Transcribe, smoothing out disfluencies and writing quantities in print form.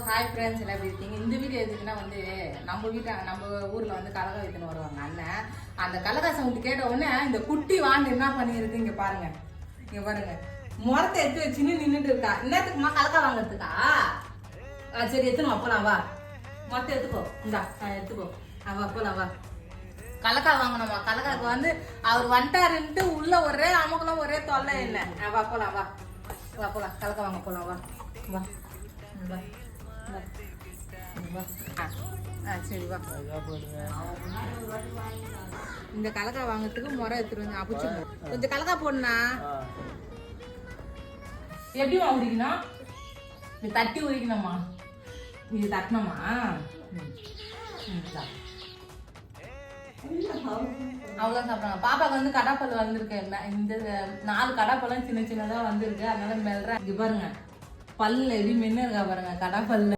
Hi friends எல்லாம் எப்படி இருக்கீங்க? இந்த வீடியோ எதுக்குன்னா நம்ம ஊர்ல கலகா வித்துன்னு வருவாங்க அண்ணன். அந்த கலகா சவுண்ட் கேட்ட உடனே இந்த குட்டி வாண்டு என்ன பண்ணிருக்கு இங்க பாருங்க. முறத்தை எடுத்து வச்சுன்னு நின்றுட்டு இருக்கா. என்னத்துக்குமா கலக்கா வாங்குறதுக்கா? சரி எடுத்துன்னு போலாம் வா. முறத்தை எடுத்துக்கோ. இந்தா எடுத்துக்கோ. வா போலாம் வா. கலக்கா வாங்கணுமா? கலக்காக்கு அவர் வந்துட்டாருன்ட்டு உள்ள ஒரே அமுக்கெல்லாம் ஒரே தொல்லை இல்லை. வா போலாம் வா. வா போலாம் கலக்கா வாங்க போலாம் வா. வா வா. சரி வா. இந்த கலக்கா வாங்கறதுக்கு முறை எடுத்துருங்க. அப்புச்சு கொஞ்சம் கலக்கா போடணா. எப்படி உரிக்கணும்? நீ தட்டி உரிக்கணுமா? இது தட்டணுமா? அவ்வளோ சாப்பிடுறாங்க. பாப்பாக்கு கடாப்பல் வந்திருக்கு. இந்த 4 கடாப்பெல்லாம் சின்ன சின்னதா வந்திருக்கு. அதனால மெல்ற. இங்க பாருங்க பல்ல எப்படி மென்னு இருக்கா பாருங்க கடாப்பல்ல.